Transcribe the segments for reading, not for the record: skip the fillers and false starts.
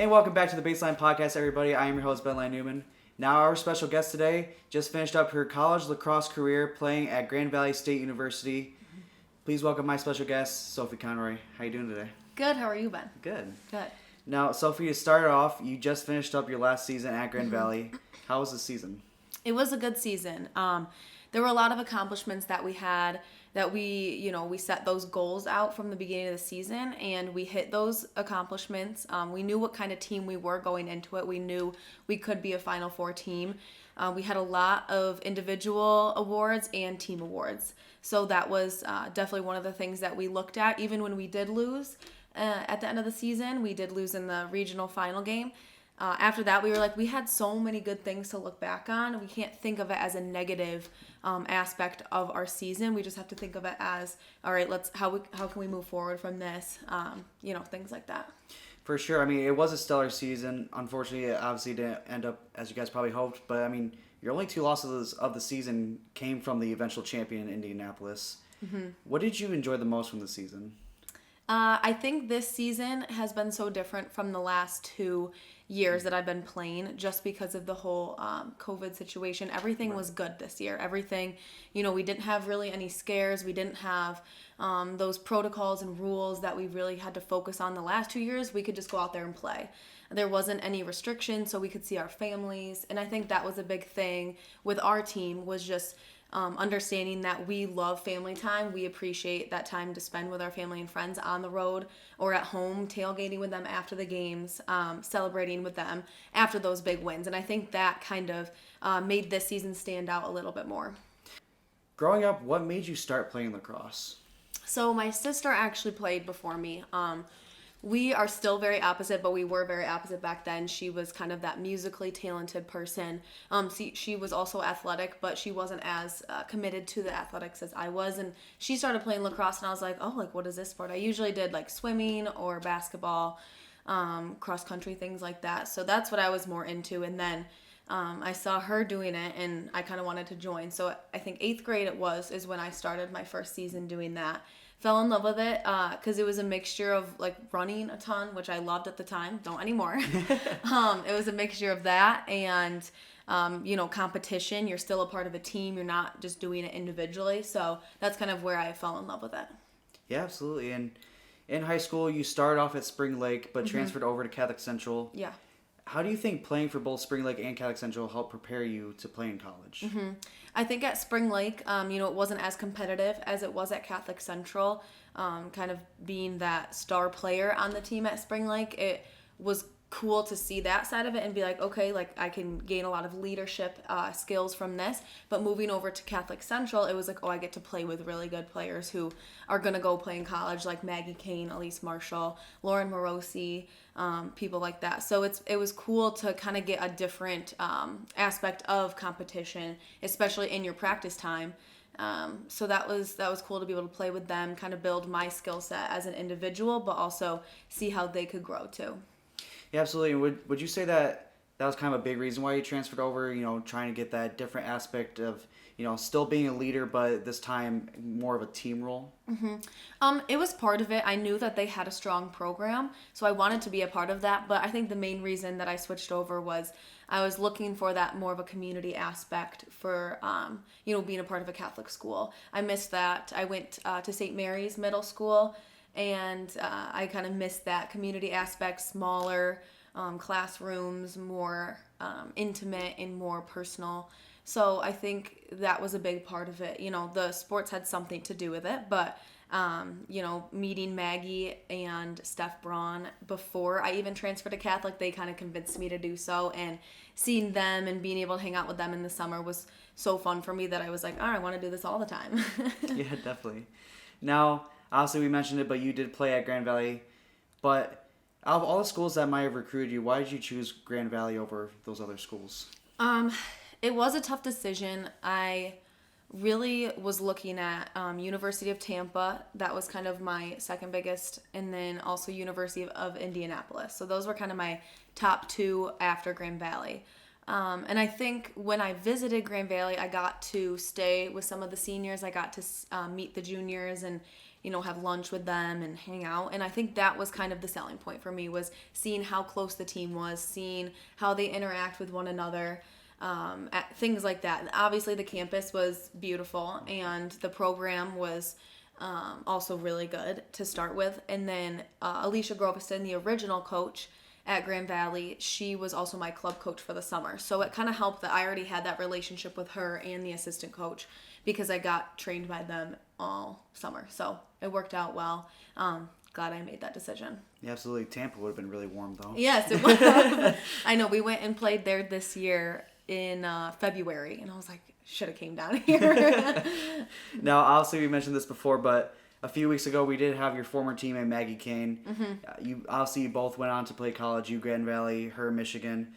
And welcome back to the BaseLINE podcast, everybody. I am your host, BaseLINE Newman. Now, our special guest today just finished up her college lacrosse career playing at Grand Valley State University. Please welcome my special guest, Sophie Conroy. How you doing today? Good. How are you, Ben? Good. Good. Now, Sophie, to start off, you just finished up your last season at Grand Valley. How was the season? It was a good season. There were a lot of accomplishments that we had that we set those goals out from the beginning of the season, and we hit those accomplishments. We knew what kind of team we were going into it. We knew we could be a Final Four team. We had a lot of individual awards and team awards. So that was definitely one of the things that we looked at, even when we did lose at the end of the season. We did lose in the regional final game. After that, we were like, we had so many good things to look back on. We can't think of it as a negative aspect of our season. We just have to think of it as, all right, how can we move forward from this? Things like that. For sure. I mean, it was a stellar season. Unfortunately, it obviously didn't end up as you guys probably hoped. But, I mean, your only two losses of the season came from the eventual champion in Indianapolis. Mm-hmm. What did you enjoy the most from the season? I think this season has been so different from the last 2 years that I've been playing, just because of the whole COVID situation. Everything was good this year. Everything, we didn't have really any scares. We didn't have those protocols and rules that we really had to focus on the last 2 years. We could just go out there and play. There wasn't any restrictions, so we could see our families. And I think that was a big thing with our team, was just understanding that we love family time. We appreciate that time to spend with our family and friends on the road or at home, tailgating with them after the games, celebrating with them after those big wins. And I think that kind of made this season stand out a little bit more. Growing up, what made you start playing lacrosse? So my sister actually played before me. We are still very opposite, but we were very opposite back then. She was kind of that musically talented person. She was also athletic, but she wasn't as committed to the athletics as I was. And she started playing lacrosse, and I was like, what is this sport? I usually did like swimming or basketball, cross country, things like that. So that's what I was more into. And then I saw her doing it, and I kind of wanted to join. So I think 8th grade is when I started my first season doing that. Fell in love with it because it was a mixture of like running a ton, which I loved at the time, don't anymore. It was a mixture of that and competition. You're still a part of a team. You're not just doing it individually. So that's kind of where I fell in love with it. Yeah, absolutely. And in high school, you started off at Spring Lake, but transferred over to Catholic Central. Yeah. How do you think playing for both Spring Lake and Catholic Central helped prepare you to play in college? Mm-hmm. I think at Spring Lake, it wasn't as competitive as it was at Catholic Central. Kind of being that star player on the team at Spring Lake, it was cool to see that side of it and be like, okay, like I can gain a lot of leadership skills from this. But moving over to Catholic Central, it was like, I get to play with really good players who are going to go play in college, like Maggie Kane, Elise Marshall, Lauren Morosi, people like that. So it was cool to kind of get a different aspect of competition, especially in your practice time. So that was cool to be able to play with them, kind of build my skill set as an individual, but also see how they could grow too. Yeah, absolutely. Would you say that was kind of a big reason why you transferred over, trying to get that different aspect of, still being a leader, but this time more of a team role? Mm-hmm. It was part of it. I knew that they had a strong program, so I wanted to be a part of that. But I think the main reason that I switched over was I was looking for that more of a community aspect for, being a part of a Catholic school. I missed that. I went to St. Mary's Middle School, and I kind of missed that community aspect, smaller classrooms, more intimate and more personal. So I think that was a big part of it. The sports had something to do with it, but meeting Maggie and Steph Braun before I even transferred to Catholic, they kind of convinced me to do so, and seeing them and being able to hang out with them in the summer was so fun for me that I was like, I want to do this all the time. Yeah, definitely. Now, obviously we mentioned it, but you did play at Grand Valley, but out of all the schools that might have recruited you, why did you choose Grand Valley over those other schools? It was a tough decision. I really was looking at University of Tampa. That was kind of my second biggest, and then also University of Indianapolis. So those were kind of my top two after Grand Valley. And I think when I visited Grand Valley, I got to stay with some of the seniors. I got to meet the juniors and have lunch with them and hang out. And I think that was kind of the selling point for me, was seeing how close the team was, seeing how they interact with one another, at things like that. Obviously, the campus was beautiful, and the program was also really good to start with. And then Alicia Groveston, the original coach at Grand Valley, she was also my club coach for the summer. So it kind of helped that I already had that relationship with her and the assistant coach, because I got trained by them all summer. So it worked out well. Glad I made that decision. Yeah, absolutely. Tampa would have been really warm, though. Yes, it was. I know. We went and played there this year in February, and I was like, should have came down here. Now, obviously, we mentioned this before, but a few weeks ago, we did have your former teammate, Maggie Kane. You both went on to play college, you Grand Valley, her Michigan.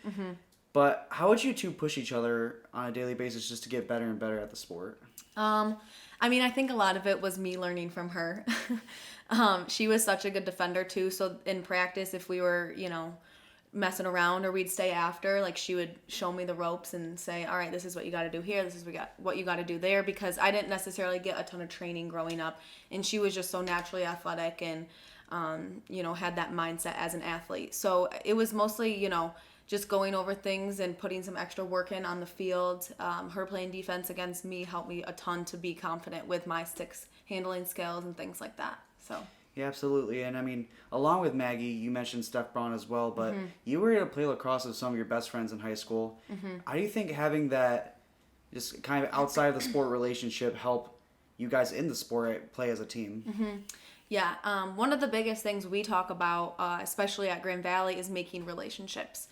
But how would you two push each other on a daily basis just to get better and better at the sport? I mean, I think a lot of it was me learning from her. She was such a good defender too. So in practice, if we were, messing around or we'd stay after, like, she would show me the ropes and say, all right, this is what you got to do here. This is what you got to do there, because I didn't necessarily get a ton of training growing up. And she was just so naturally athletic and, had that mindset as an athlete. So it was mostly, just going over things and putting some extra work in on the field. Her playing defense against me helped me a ton to be confident with my sticks handling skills and things like that. So. Yeah, absolutely. And I mean, along with Maggie, you mentioned Steph Braun as well, but you were able to play lacrosse with some of your best friends in high school. How do you think having that just kind of outside of the sport relationship help you guys in the sport play as a team? Yeah, one of the biggest things we talk about, especially at Grand Valley, is making relationships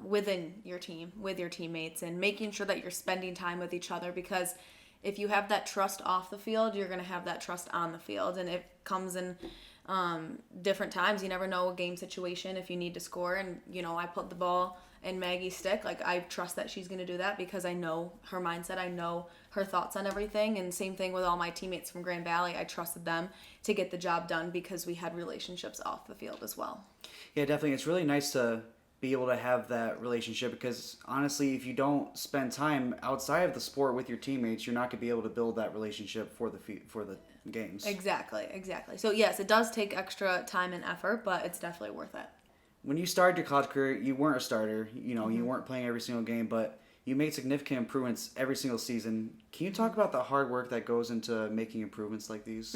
within your team, with your teammates, and making sure that you're spending time with each other, because if you have that trust off the field, you're going to have that trust on the field. And it comes in different times. You never know a game situation if you need to score. And, I put the ball in Maggie's stick. Like, I trust that she's going to do that because I know her mindset. I know her thoughts on everything. And same thing with all my teammates from Grand Valley. I trusted them to get the job done because we had relationships off the field as well. Yeah, definitely. It's really nice to be able to have that relationship, because honestly, if you don't spend time outside of the sport with your teammates, you're not going to be able to build that relationship for the games. Exactly. So yes, it does take extra time and effort, but it's definitely worth it. When you started your college career, you weren't a starter. You weren't playing every single game, but you made significant improvements every single season. Can you talk about the hard work that goes into making improvements like these?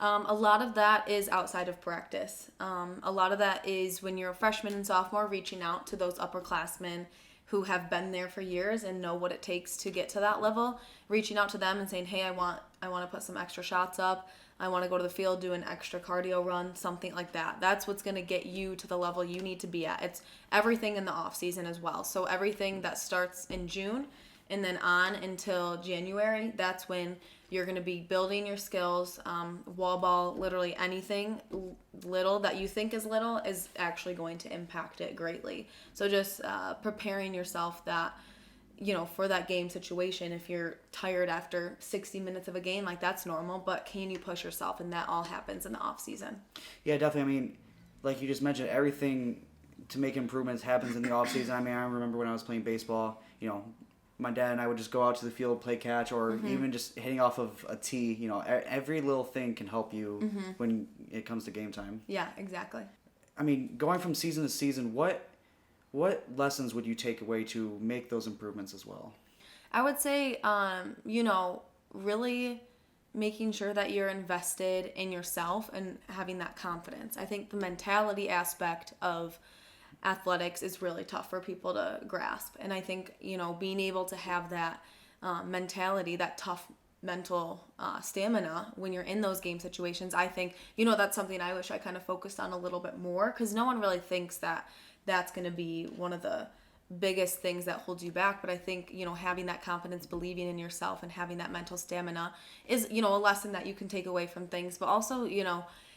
A lot of that is outside of practice. A lot of that is when you're a freshman and sophomore, reaching out to those upperclassmen who have been there for years and know what it takes to get to that level, reaching out to them and saying, hey, I want to put some extra shots up. I want to go to the field, do an extra cardio run, something like that. That's what's going to get you to the level you need to be at. It's everything in the off season as well. So everything that starts in June and then on until January, that's when you're going to be building your skills. Wall ball, literally anything little that you think is little is actually going to impact it greatly. So just preparing yourself that, for that game situation. If you're tired after 60 minutes of a game, like, that's normal, but can you push yourself? And that all happens in the off season. Yeah, definitely. I mean, like you just mentioned, everything to make improvements happens in the off season. I mean, I remember when I was playing baseball, my dad and I would just go out to the field, play catch, or even just hitting off of a tee. Every little thing can help you when it comes to game time. Yeah, exactly. I mean, going from season to season, what lessons would you take away to make those improvements as well? I would say, really making sure that you're invested in yourself and having that confidence. I think the mentality aspect of athletics is really tough for people to grasp. And I think, being able to have that mentality, that tough mental stamina when you're in those game situations, I think, that's something I wish I kind of focused on a little bit more, because no one really thinks that that's going to be one of the biggest things that holds you back. But I think, having that confidence, believing in yourself, and having that mental stamina is, a lesson that you can take away from things. But also,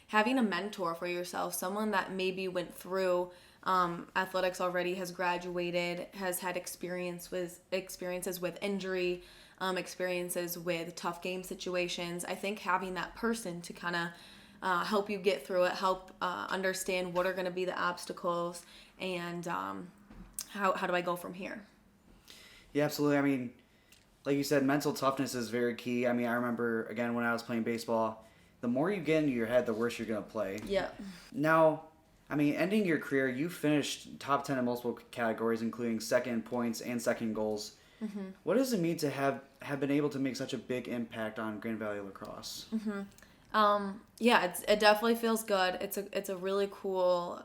having a mentor for yourself, someone that maybe went through athletics already, has graduated, has had experiences with injury, experiences with tough game situations. I think having that person to kind of help you get through it, help understand what are going to be the obstacles, and how do I go from here? Yeah, absolutely. I mean, like you said, mental toughness is very key. I mean, I remember, again, when I was playing baseball, the more you get into your head, the worse you're going to play. Yeah. Now, I mean, ending your career, you finished top 10 in multiple categories, including second in points and second in goals. What does it mean to have been able to make such a big impact on Grand Valley Lacrosse? Yeah, it definitely feels good. It's a really cool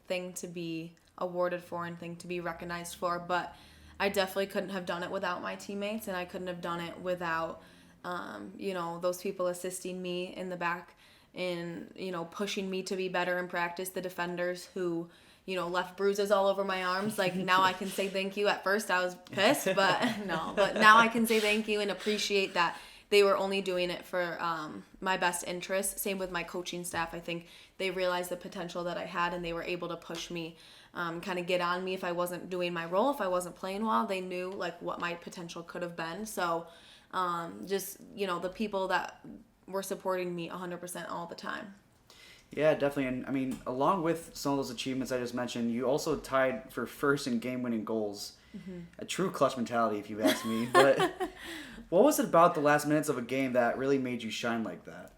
thing to be awarded for and thing to be recognized for. But I definitely couldn't have done it without my teammates, and I couldn't have done it without those people assisting me in the back and pushing me to be better in practice. The defenders who left bruises all over my arms. Like, now I can say thank you. At first I was pissed, but no. But now I can say thank you and appreciate that they were only doing it for my best interest. Same with my coaching staff. I think they realized the potential that I had, and they were able to push me, kind of get on me if I wasn't doing my role, if I wasn't playing well. They knew, like, what my potential could have been. So just, the people that were supporting me 100% all the time. Yeah, definitely. And I mean, along with some of those achievements I just mentioned, you also tied for first in game-winning goals. A true clutch mentality, if you ask me. But what was it about the last minutes of a game that really made you shine like that?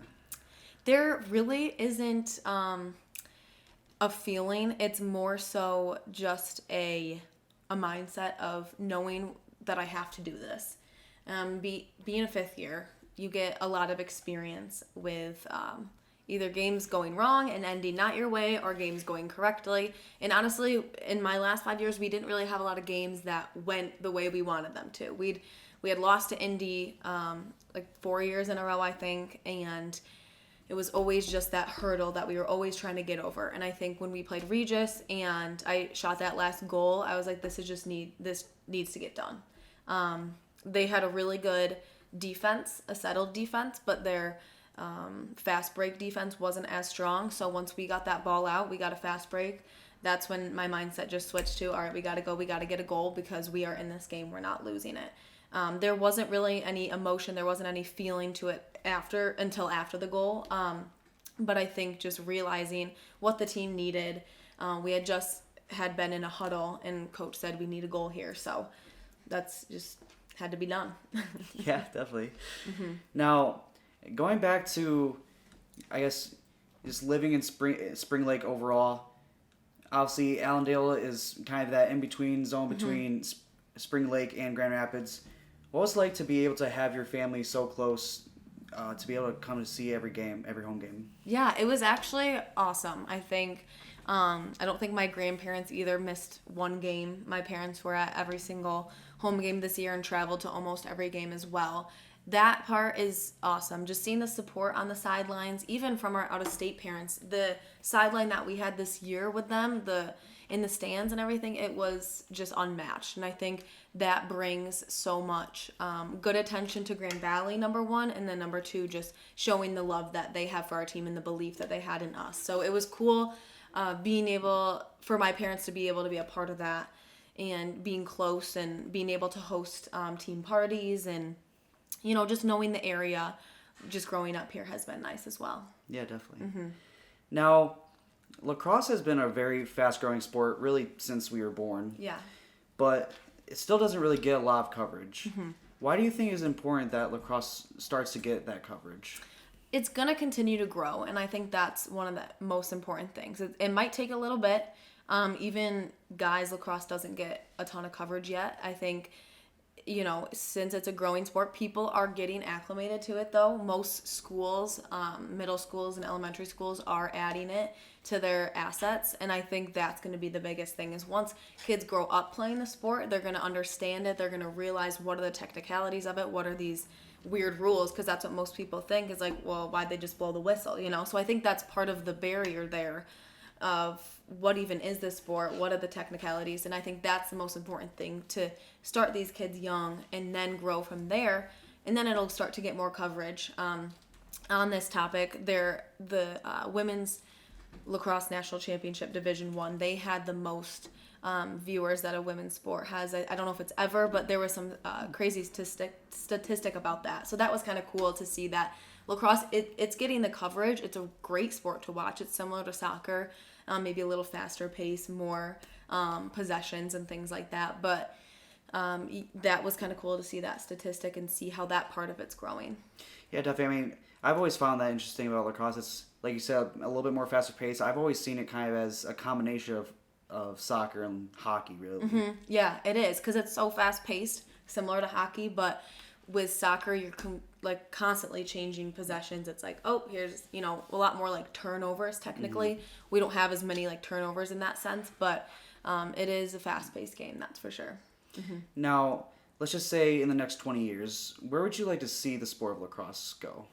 There really isn't a feeling. It's more so just a mindset of knowing that I have to do this. Being a fifth year, you get a lot of experience with either games going wrong and ending not your way, or games going correctly. And honestly, in my last 5 years, we didn't really have a lot of games that went the way we wanted them to. We had lost to Indy like 4 years in a row, I think, and it was always just that hurdle that we were always trying to get over. And I think when we played Regis and I shot that last goal, I was like, this needs to get done. They had a really good defense, a settled defense, but their fast break defense wasn't as strong. So once we got that ball out, we got a fast break. That's when my mindset just switched to, all right, we got to go. We got to get a goal because we are in this game. We're not losing it. There wasn't really any emotion. There wasn't any feeling to it until after the goal. But I think just realizing what the team needed. We had been in a huddle, and coach said we need a goal here. So that's just had to be done. Yeah, definitely. Now, going back to, I guess, just living in Spring Lake overall, obviously Allendale is kind of that in-between zone between Spring Lake and Grand Rapids. What was it like to be able to have your family so close, to be able to come to see every home game? Yeah, it was actually awesome. I think, I don't think my grandparents either missed one game. My parents were at every single home game this year and traveled to almost every game as well. That part is awesome. Just seeing the support on the sidelines, even from our out-of-state parents. The sideline that we had this year with them, in the stands and everything, it was just unmatched. And I think that brings so much good attention to Grand Valley, number one, and then number two, just showing the love that they have for our team and the belief that they had in us. So it was cool being able for my parents to be able to be a part of that, and being close and being able to host team parties, and just knowing the area, just growing up here has been nice as well. Yeah, definitely. Now, lacrosse has been a very fast-growing sport really since we were born. Yeah. But it still doesn't really get a lot of coverage. Why do you think it's important that lacrosse starts to get that coverage? It's going to continue to grow, and I think that's one of the most important things. It might take a little bit. Even guys lacrosse doesn't get a ton of coverage yet. I think, since it's a growing sport, people are getting acclimated to it, though. Most schools, middle schools and elementary schools, are adding it to their assets, and I think that's going to be the biggest thing, is once kids grow up playing the sport, they're going to understand it. They're going to realize what are the technicalities of it, what are these weird rules, because that's what most people think is like, well, why'd they just blow the whistle, So I think that's part of the barrier there of what even is this sport, what are the technicalities, and I think that's the most important thing, to start these kids young and then grow from there, and then it'll start to get more coverage. On this topic, the women's lacrosse national championship Division I, they had the most viewers that a women's sport has. I don't know if it's ever, but there was some crazy statistic about that. So that was kind of cool to see that lacrosse, it's getting the coverage. It's a great sport to watch. It's similar to soccer, maybe a little faster pace, more possessions and things like that. But that was kind of cool to see that statistic and see how that part of it's growing. Yeah, definitely. I mean, I've always found that interesting about lacrosse. It's, like you said, a little bit more faster paced. I've always seen it kind of as a combination of soccer and hockey, really. Yeah, it is, because it's so fast paced, similar to hockey, but with soccer, you're like constantly changing possessions. It's like, oh, here's, you know, a lot more like turnovers technically. We don't have as many like turnovers in that sense, but it is a fast paced game, that's for sure. Now, let's just say in the next 20 years, where would you like to see the sport of lacrosse go?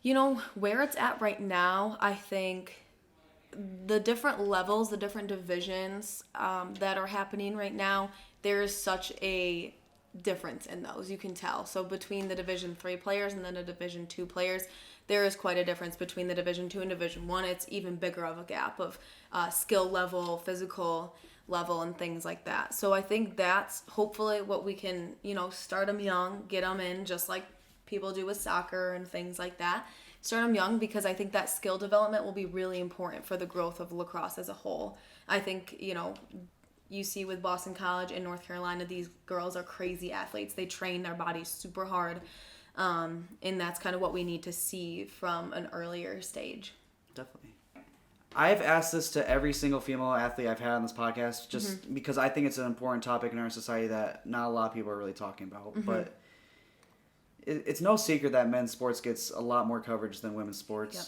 You know, where it's at right now, I think the different levels, the different divisions that are happening right now, there is such a difference in those. You can tell. So between the Division 3 players and then the Division 2 players, there is quite a difference between the Division 2 and Division 1. It's even bigger of a gap of skill level, physical level, and things like that. So I think that's hopefully what we can, you know, start them young, get them in just like people do with soccer and things like that. Start them young, because I think that skill development will be really important for the growth of lacrosse as a whole. I think, you know, you see with Boston College in North Carolina, these girls are crazy athletes. They train their bodies super hard. And that's kind of what we need to see from an earlier stage. Definitely. I've asked this to every single female athlete I've had on this podcast, just because I think it's an important topic in our society that not a lot of people are really talking about. But it's no secret that men's sports gets a lot more coverage than women's sports. Yep.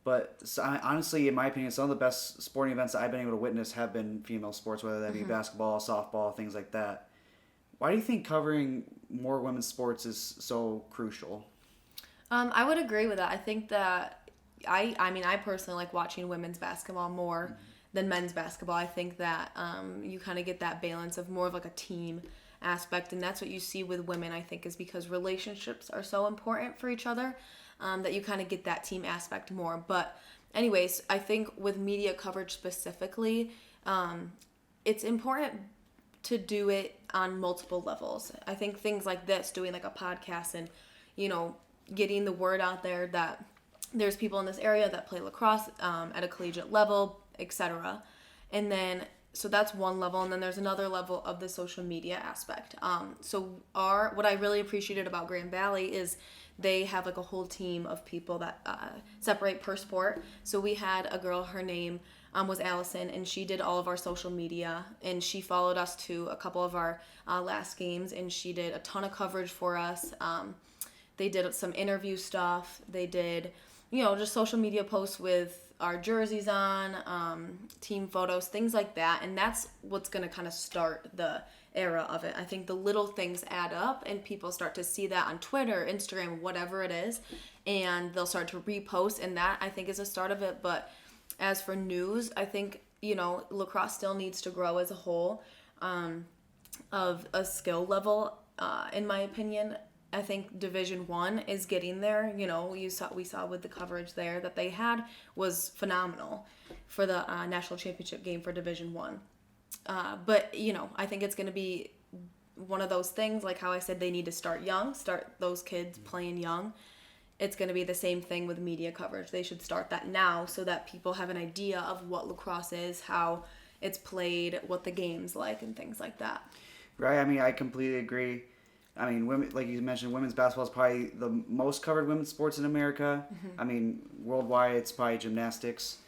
But honestly, in my opinion, some of the best sporting events that I've been able to witness have been female sports, whether that be basketball, softball, things like that. Why do you think covering more women's sports is so crucial? I would agree with that. I think that I personally like watching women's basketball more than men's basketball. I think that you kind of get that balance of more of like a team aspect, and that's what you see with women, I think, is because relationships are so important for each other, that you kind of get that team aspect more. But anyways, I think with media coverage specifically, it's important to do it on multiple levels. I think things like this, doing like a podcast and, you know, getting the word out there that there's people in this area that play lacrosse at a collegiate level, etc. And then, so that's one level, and then there's another level of the social media aspect. So what I really appreciated about Grand Valley is they have like a whole team of people that separate per sport. So we had a girl, her name was Allison, and she did all of our social media, and she followed us to a couple of our last games, and she did a ton of coverage for us. They did some interview stuff. They did, you know, just social media posts with our jerseys on, team photos, things like that. And that's what's going to kind of start the era of it. I think the little things add up, and people start to see that on Twitter, Instagram, whatever it is, and they'll start to repost, and that, I think, is a start of it. But as for news, I think, you know, lacrosse still needs to grow as a whole, of a skill level, in my opinion. I think Division 1 is getting there. You know, we saw with the coverage there that they had was phenomenal for the national championship game for Division 1. But, you know, I think it's going to be one of those things, like how I said, they need to start young, start those kids playing young. It's going to be the same thing with media coverage. They should start that now so that people have an idea of what lacrosse is, how it's played, what the game's like, and things like that. Right. I mean, I completely agree. I mean, women, like you mentioned, women's basketball is probably the most covered women's sports in America. I mean, worldwide, it's probably gymnastics.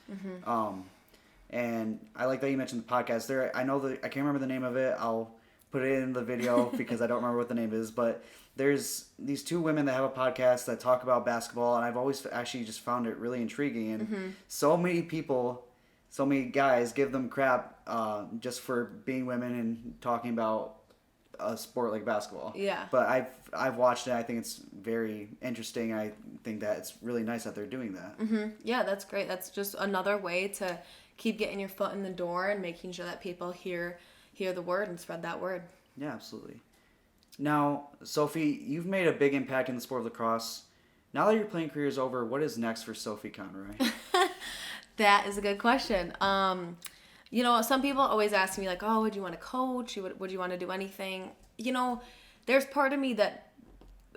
And I like that you mentioned the podcast. There, I can't remember the name of it. I'll put it in the video because I don't remember what the name is. But there's these two women that have a podcast that talk about basketball, and I've always actually just found it really intriguing. And so many people, so many guys give them crap just for being women and talking about a sport like basketball. Yeah. But I've watched it. I think it's very interesting. I think that it's really nice that they're doing that. Yeah, that's great. That's just another way to keep getting your foot in the door and making sure that people hear the word and spread that word. Yeah, absolutely. Now, Sophie, you've made a big impact in the sport of lacrosse. Now that your playing career is over, what is next for Sophie Conroy? That is a good question. You know, some people always ask me, like, oh, would you want to coach? Would you want to do anything? You know, there's part of me that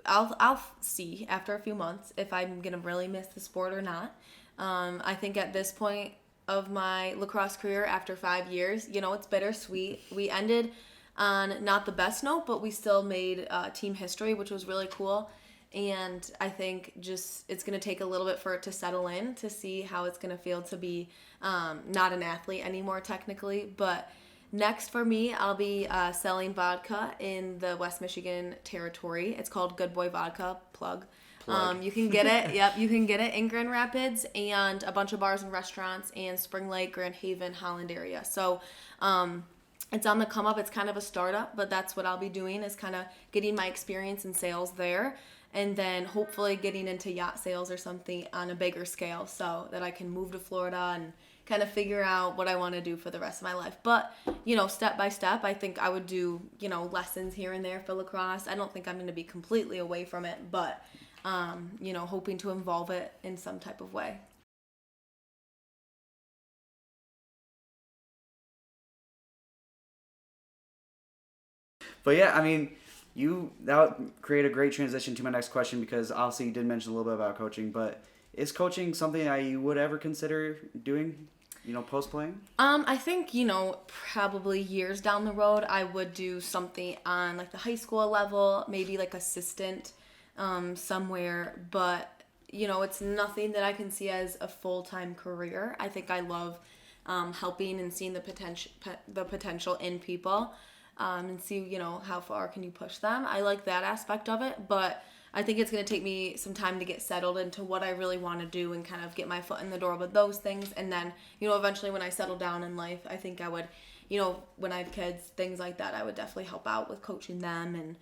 I'll see after a few months if I'm going to really miss the sport or not. I think at this point of my lacrosse career, after 5 years, you know, it's bittersweet. We ended on not the best note, but we still made team history, which was really cool. And I think just it's going to take a little bit for it to settle in to see how it's going to feel to be not an athlete anymore technically. But next for me, I'll be selling vodka in the West Michigan territory. It's called Good Boy Vodka, plug. You can get it. Yep, you can get it in Grand Rapids and a bunch of bars and restaurants and Spring Lake, Grand Haven, Holland area. So it's on the come up. It's kind of a startup, but that's what I'll be doing is kind of getting my experience in sales there. And then hopefully getting into yacht sales or something on a bigger scale so that I can move to Florida and kind of figure out what I want to do for the rest of my life. But, step by step, I think I would do, lessons here and there for lacrosse. I don't think I'm going to be completely away from it, but, hoping to involve it in some type of way. But yeah, I mean, that would create a great transition to my next question because obviously you did mention a little bit about coaching, but is coaching something that you would ever consider doing, post playing? I think, probably years down the road, I would do something on like the high school level, maybe like assistant somewhere, but it's nothing that I can see as a full-time career. I think I love helping and seeing the potential in people. And see, how far can you push them. I like that aspect of it, but I think it's going to take me some time to get settled into what I really want to do and kind of get my foot in the door with those things. And then, eventually when I settle down in life, I think I would, when I have kids, things like that, I would definitely help out with coaching them and,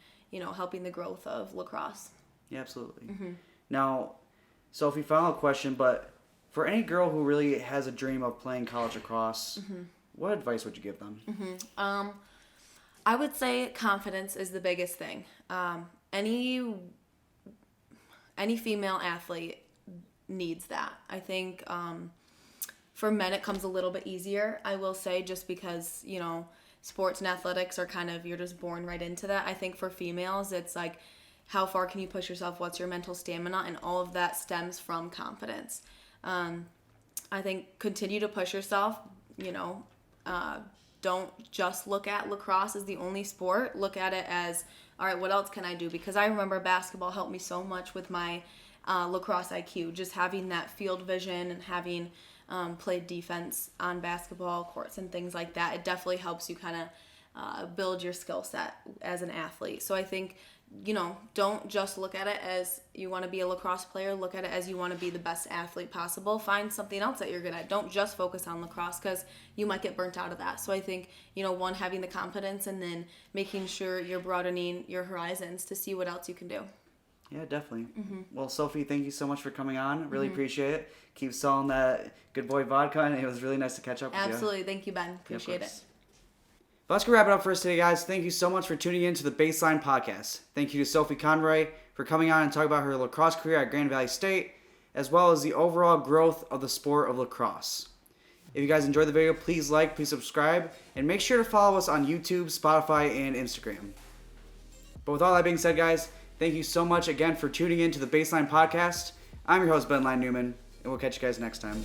helping the growth of lacrosse. Yeah, absolutely. Mm-hmm. Now, Sophie, final question, but for any girl who really has a dream of playing college lacrosse, what advice would you give them? I would say confidence is the biggest thing. Any female athlete needs that. I think for men it comes a little bit easier, I will say, just because, sports and athletics are kind of, you're just born right into that. I think for females, it's like, how far can you push yourself? What's your mental stamina? And all of that stems from confidence. I think continue to push yourself, don't just look at lacrosse as the only sport. Look at it as, all right, what else can I do? Because I remember basketball helped me so much with my lacrosse IQ. Just having that field vision and having played defense on basketball courts and things like that, it definitely helps you kind of build your skill set as an athlete. So I think, don't just look at it as you want to be a lacrosse player. Look at it as you want to be the best athlete possible. Find something else that you're good at. Don't just focus on lacrosse because you might get burnt out of that. So I think, one, having the confidence and then making sure you're broadening your horizons to see what else you can do. Yeah, definitely. Mm-hmm. Well, Sophie, thank you so much for coming on. Really appreciate it. Keep selling that Good Boy Vodka, and it was really nice to catch up with you. Absolutely. Thank you, Ben. Appreciate it. But let's go wrap it up for us today, guys. Thank you so much for tuning in to the BaseLINE podcast. Thank you to Sophie Conroy for coming on and talking about her lacrosse career at Grand Valley State, as well as the overall growth of the sport of lacrosse. If you guys enjoyed the video, please like, please subscribe, and make sure to follow us on YouTube, Spotify, and Instagram. But with all that being said, guys, thank you so much again for tuning in to the BaseLINE podcast. I'm your host, Ben Newman, and we'll catch you guys next time.